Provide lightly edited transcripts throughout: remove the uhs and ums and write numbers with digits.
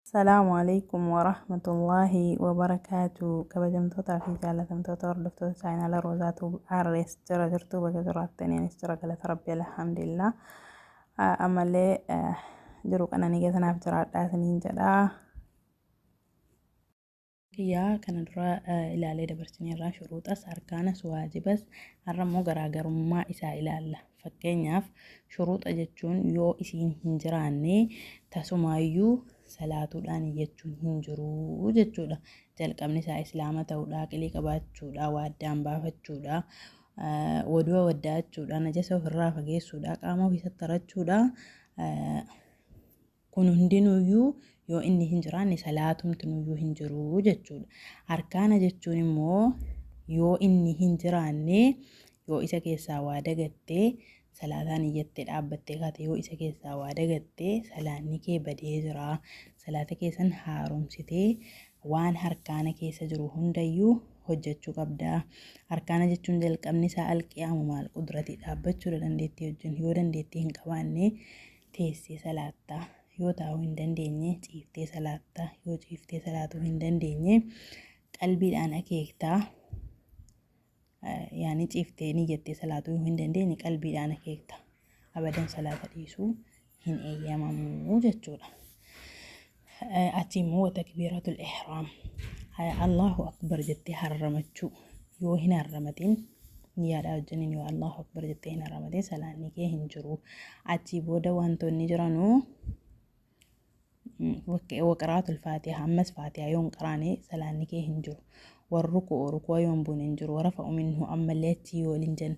السلام عليكم ورحمة الله وبركاته. كبجمتوتا في جالتمتوتا وردفتوتا ساين على روزاتو عرس جرى جرتو بجرات تانيين اشترى قلت ربي الحمد لله. أما اللي جروك أنا نيجتنا في جرات داتنين جدا يا كان درا إلى علي دبرتني را شروط أركانس واجبس الرمو غراغر ما إسا إلى الله فكينياف شروط أجتشون يو إسين هنجراني تسمايو salaatuudhaan jechuun hin jiru jechuudha. Jalqabni isaa islaama ta'uudha, qilii qabaachuudha, waaddaan baafachuudha, waduu waddaachuudha, najasa ofirraa fageessuudha, qaama ofii sattarachuudha. Kun hundinuyyuu yoo inni hin jiraanne salaatumtinuyyuu hin jiru jechuudha. Arkaana jechuun immoo yoo inni hin jiraanne yoo isa keessaa waa dagattee salaataan iyyattee dhaabbattee kaate yoo isa keessaa waa dagattee salaanni kee badee jira. Salaata keessan haaromsitee waan harkaana keessa jiru hundayyuu hojjechuu qabda. Harkaana jechuun jalqabni isaa alqiyaamu maal qudratii dhaabbachuudha dandeettii wajjin yoo dandeettii hin qabaanne teessee salaattaa yoo taa'uu hin dandeenye ciiftee salaattaa yoo ciiftee salaatuu hin dandeenye qalbiidhaan akeektaa. Yani ciiftee niyyattee salaatuu hin dandeenye qalbiidhaan akeekta. Abadan salaata dhiisuu hin eeyyamamu jechuudha. Achi immoo takbiiratul ihraam. Allahu akbar jettee harramachuu yoo hin harramatin niyyaadhaa wajjiniin yoo Allahu akbar jettee hin harramatin salaanni kee hin jiru. Achi booda wantoonni jiranuu waqiraatul faatihaa ammas faatihaa yoo hin qaraane salaanni kee hin jiru. والركوع ركوع يوم بننجر ورفع منه أما التي يولنجن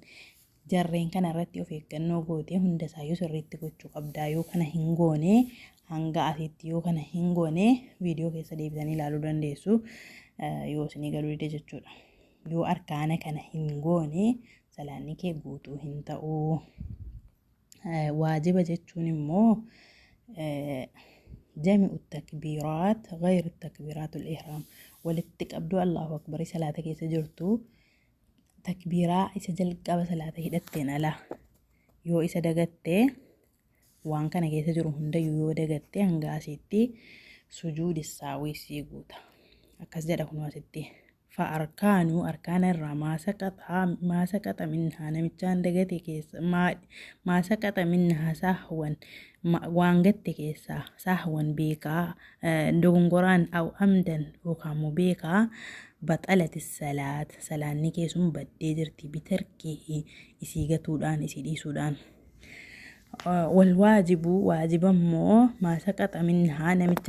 جرين كان رتي وفي كنو قوتي هند سايو سريت كوتشو قبدايو كان هنغوني هنغا أثيتيو كان هنغوني فيديو كيسا ديبتاني لالو دنديسو يو سنيقالو دي جتشو يو أركانا كان هنغوني سلاني كي قوتو هنتاو واجب جتشو نمو جميع التكبيرات غير التكبيرات الإحرام ولتقبدوا الله أكبر صلاة كيس جرتو تكبيرا إسجل قبل صلاة هدتين لا يو إسا دغتي وان كان كيس جرو هند يو دغتي هنغاسيتي سجود الساوي سيغوتا أكس جدا كنوا ستي فأركانو أركان الرا ما سقط منها نمتان دغتي كيس ما سقط منها سهوا وانغت كيسا سهوا بيكا دونغوران أو أمدا وكامو بيكا بطلت الصلاة سلاني كيسون بديدرتي بتركيه إسيغتو دان إسيدي سودان والواجب واجبا مو ما سقط منها نمتان